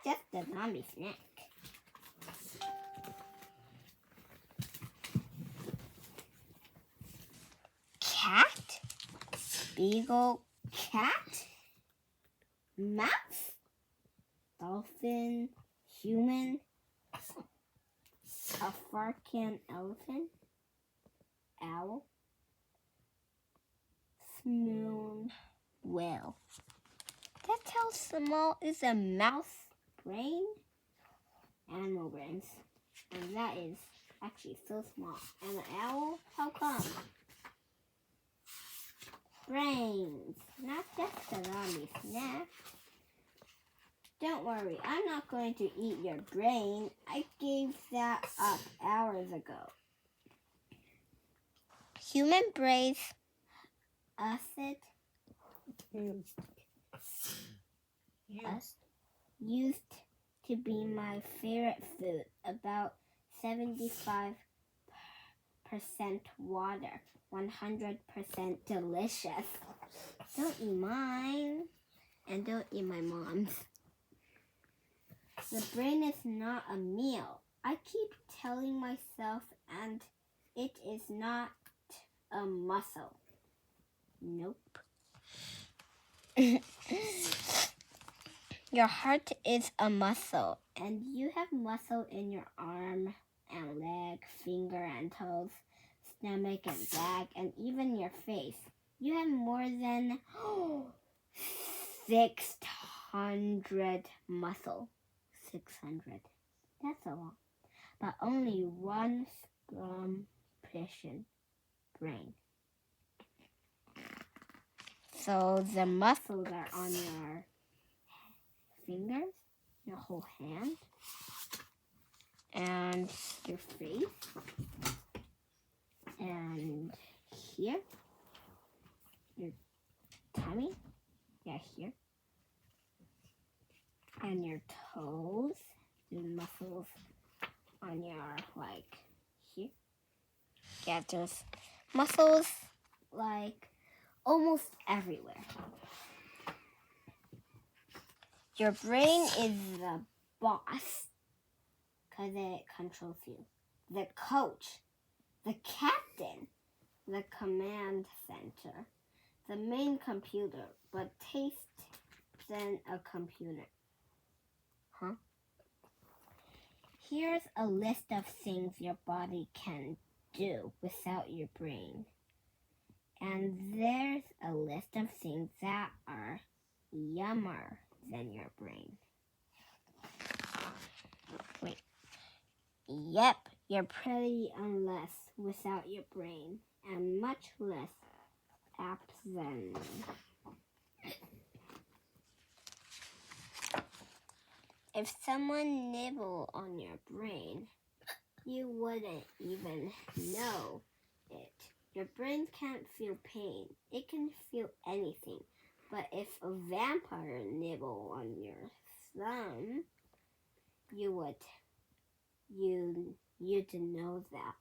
just a zombie snack. Cat, beagle, cat, mouse, dolphin, human, African elephant, owl, spoon, whale. That's how small is a mouse brain? Animal brains. And that is actually so small. And an owl? How come? Brains. Not just a zombie snack. Don't worry, I'm not going to eat your brain. I gave that up hours ago. Human brains, acid, used to be my favorite food. About 75% water, 100% delicious. Don't eat mine, and don't eat my mom's. The brain is not a meal. I keep telling myself, and it is not a muscle. Nope. Your heart is a muscle, and you have muscle in your arm and leg, finger and toes, stomach and back, and even your face. You have more than 600 muscle. 600. That's a lot. But only one scrumptious brain. So the muscles are on your fingers, your whole hand, and your face, and here, your tummy, here, and your toes, the muscles on your, here. Yeah, there's muscles, almost everywhere. Your brain is the boss, because it controls you. The coach, the captain, the command center, the main computer, but taste than a computer. Huh? Here's a list of things your body can do without your brain. And there's a list of things that are yummer than your brain. Wait. Yep, you're pretty unless without your brain, and much less apps than. If someone nibbled on your brain, you wouldn't even know it. Your brain can't feel pain. It can feel anything. But if a vampire nibbled on your thumb, you'd know that.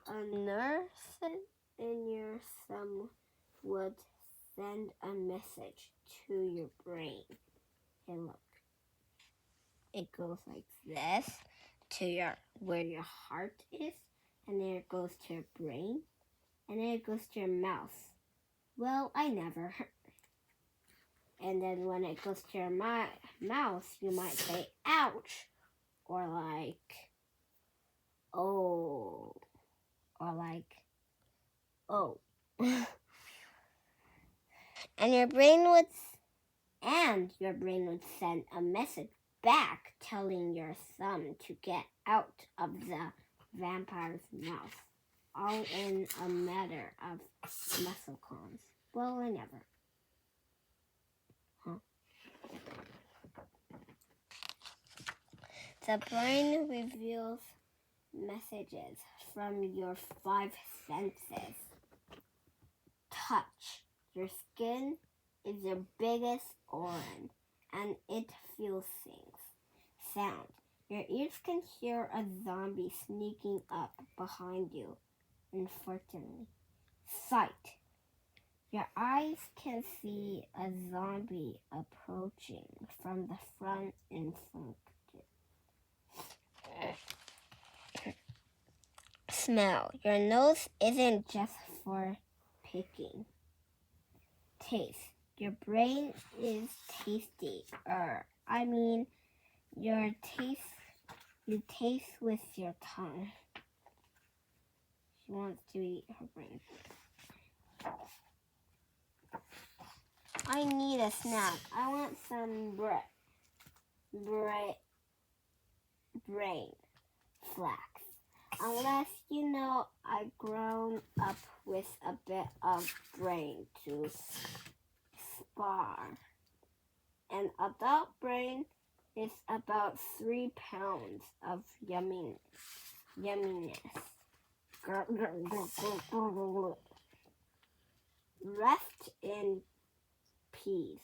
A nurse in your thumb would send a message to your brain. Hey, look. It goes like this to where your heart is, and then it goes to your brain, and then it goes to your mouth. Well, I never. And then when it goes to your mouth, you might say, ouch, or oh, or oh. And your brain would send a message back telling your thumb to get out of the vampire's mouth. All in a matter of muscle cons. Well, I never. Huh? The brain reveals messages from your 5 senses. Touch. Your skin is your biggest organ, and it feels things. Sound. Your ears can hear a zombie sneaking up behind you, unfortunately. Sight. Your eyes can see a zombie approaching from the front in front of you. Smell. Your nose isn't just for picking. Taste. Your brain is tasty. You taste with your tongue. She wants to eat her brain. I need a snack. I want some brain flax. Unless you know I've grown up with a bit of brain to spar. An adult brain is about 3 pounds of yumminess. Rest in peace.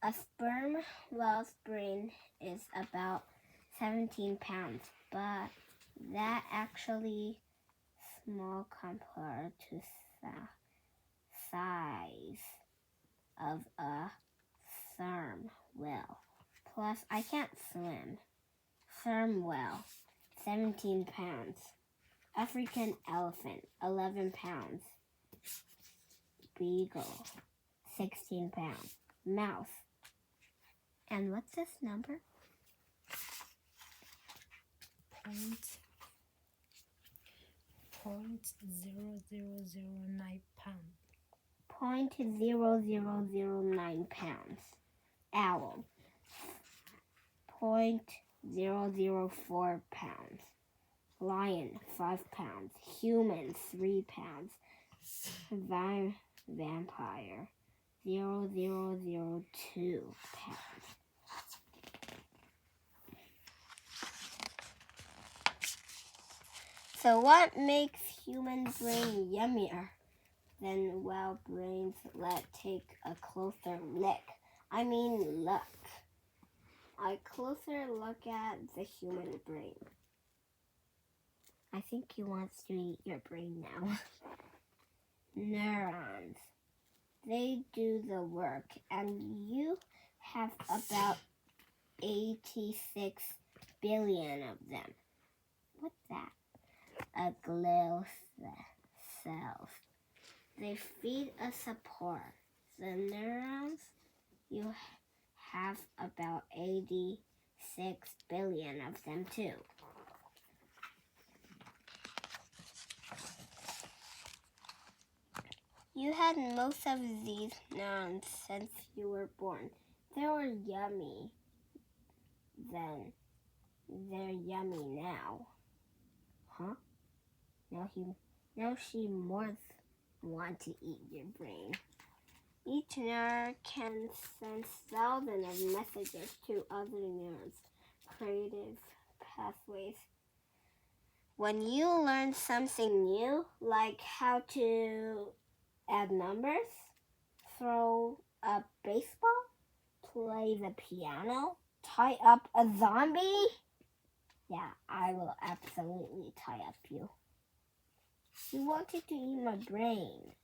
A sperm whale's brain is about 17 pounds, but that actually small compared to the size of a sperm whale. Plus, I can't swim. Sperm whale, 17 pounds. African elephant, 11 pounds. Beagle, 16 pounds. Mouse. And what's this number? 0.0009 pounds. 0.0009 pounds. Owl. 0.004 pounds. Lion, 5 pounds. Human, 3 pounds. Vampire, 0.002 pounds. So what makes human brain yummier than whale brains? Let's take a closer look. Look. A closer look at the human brain. I think he wants to eat your brain now. Neurons. They do the work, and you have about 86 billion of them. What's that? A glial cells. They feed a support. The neurons, you have about 86 billion of them too. You had most of these neurons since you were born. They were yummy then. They're yummy now. Huh? Now she more want to eat your brain. Each neuron can send thousands of messages to other neurons. Creative pathways. When you learn something new, like how to add numbers, throw a baseball, play the piano, tie up a zombie. Yeah, I will absolutely tie up you. You wanted to eat my brain.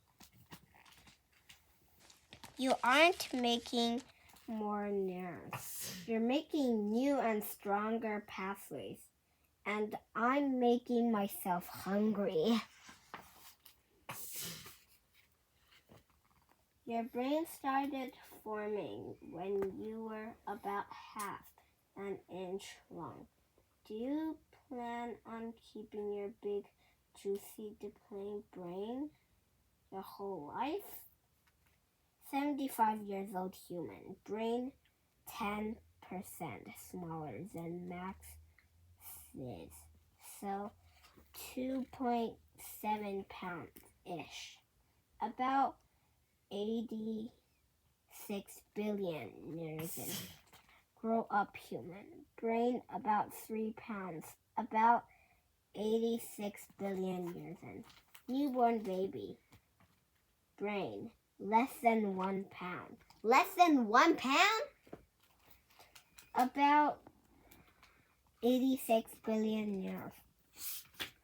You aren't making more neurons. You're making new and stronger pathways. And I'm making myself hungry. Your brain started forming when you were about half an inch long. Do you plan on keeping your big, juicy, deploying brain your whole life? 75 years old human. Brain 10% smaller than Max is. So 2.7 pounds-ish. About 86 billion years in. Grow up human. Brain about 3 pounds. About 86 billion years in. Newborn baby. Brain less than 1 pound. Less than 1 pound? About 86 billion years.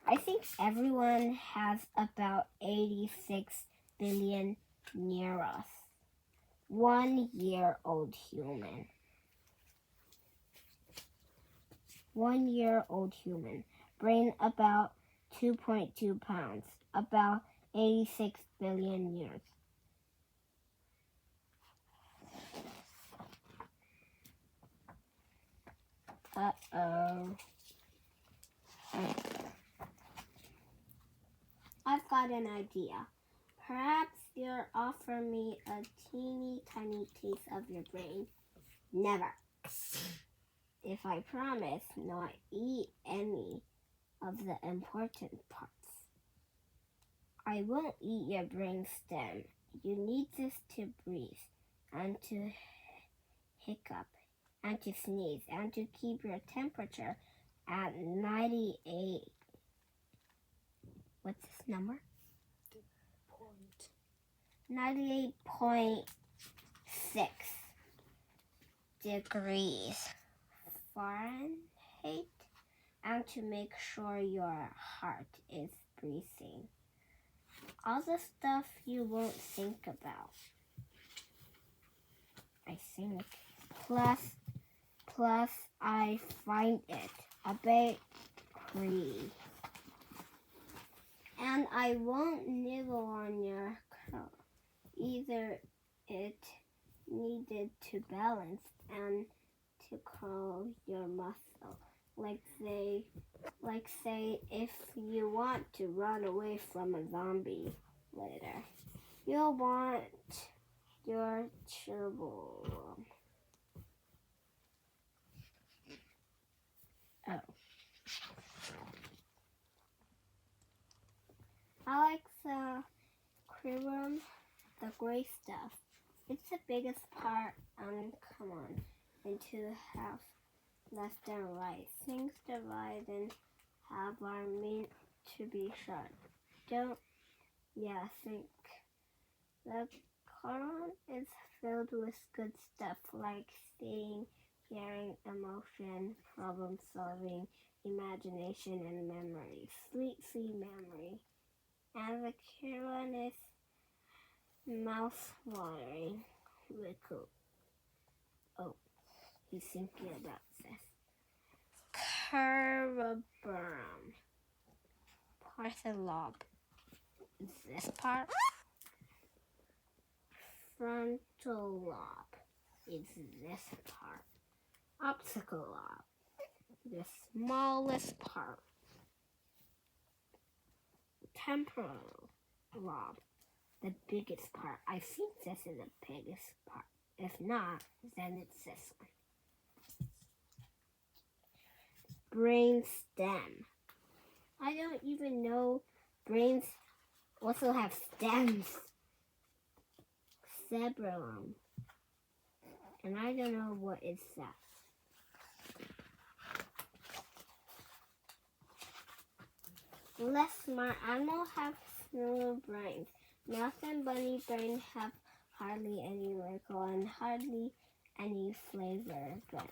I think everyone has about 86 billion neurons. 1-year-old human. 1-year-old human. Brain about 2.2 pounds. About 86 billion years. Uh-oh. I've got an idea. Perhaps you'll offer me a teeny tiny piece of your brain. Never. If I promise not eat any of the important parts. I won't eat your brain stem. You need this to breathe and to hiccup and to sneeze and to keep your temperature at 98. What's this number? 98.6 degrees Fahrenheit, and to make sure your heart is breathing. All the stuff you won't think about. I think. Plus I find it a bit creepy. And I won't nibble on your curl. Either it needed to balance and to curl your muscle. Like say if you want to run away from a zombie later. You'll want your chewable. Oh. I like the cribum, the gray stuff. It's the biggest part, come on, into half, left and right. Things divide and half are meant to be sharp. Think. The column is filled with good stuff like seeing, hearing, emotion, problem solving, imagination, and memory. Sweet memory. And the Karen is mouth-watering. Cool. Oh, he's thinking about this. Cerebrum. Parthenope. Is this part? Frontal lobe. Is this part? Optical lobe. The smallest part. Temporal lobe, the biggest part. I think this is the biggest part. If not, then it's this one. Brain stem. I don't even know brains also have stems. Cerebellum. And I don't know what is that. Less smart animals have smaller brains. Mouse and bunny brains have hardly any wrinkle and hardly any flavor. But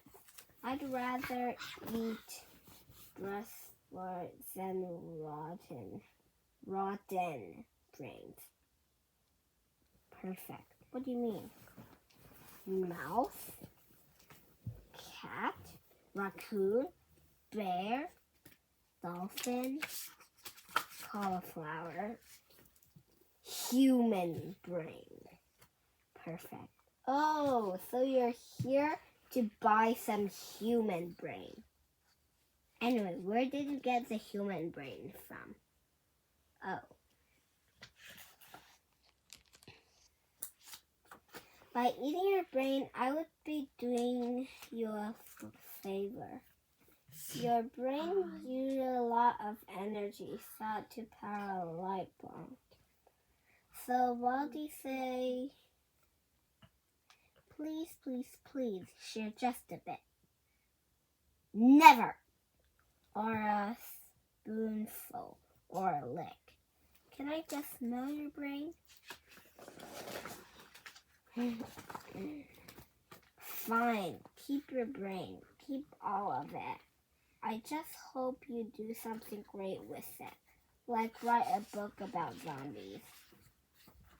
I'd rather eat breastfort than rotten brains. Perfect. What do you mean? Mouse, cat, raccoon, bear, dolphin, cauliflower, human brain. Perfect. Oh, so you're here to buy some human brain. Anyway, where did you get the human brain from? Oh. By eating your brain, I would be doing you a favor. Your brain uses a lot of energy thought to power a light bulb. So while they say, please, share just a bit. Never! Or a spoonful or a lick. Can I just smell your brain? Fine, keep your brain. Keep all of it. I just hope you do something great with it. Like write a book about zombies.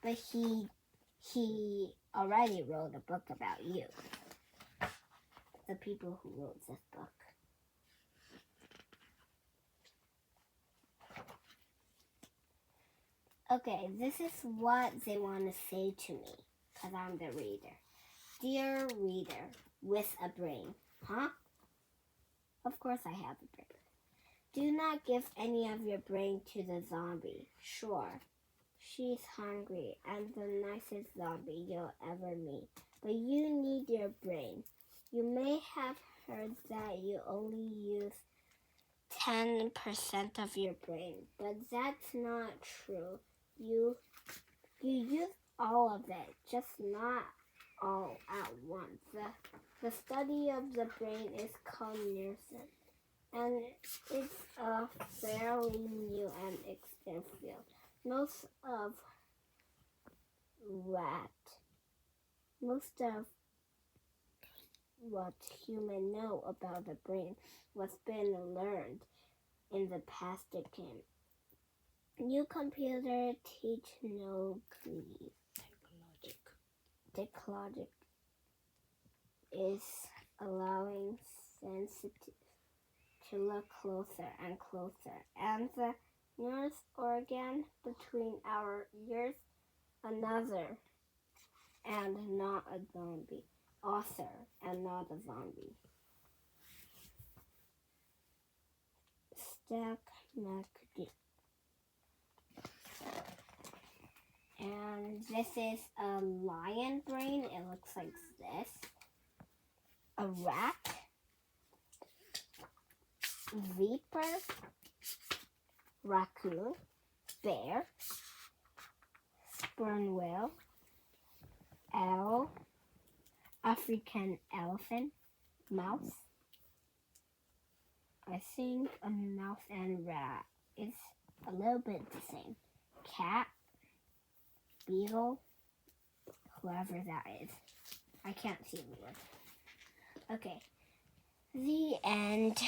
But he already wrote a book about you. The people who wrote this book. Okay, this is what they want to say to me, because I'm the reader. Dear reader, with a brain. Huh? Of course I have a brain. Do not give any of your brain to the zombie. Sure, she's hungry and the nicest zombie you'll ever meet. But you need your brain. You may have heard that you only use 10% of your brain, but that's not true. You use all of it, just not all at once. The study of the brain is called nursing, and it's a fairly new and extensive field. Most of what humans know about the brain was been learned in the past decade. New computer technology is allowing sensitive to look closer and closer, and the nearest organ between our ears, another, and not a zombie. Author and not a zombie. Stack MacD. And this is a lion brain. It looks like this. A rat. Viper. Raccoon. Bear. Sperm whale. Owl. African elephant. Mouse. I think a mouse and rat is a little bit the same. Cat. Beagle. Whoever that is. I can't see the word. Okay. The end.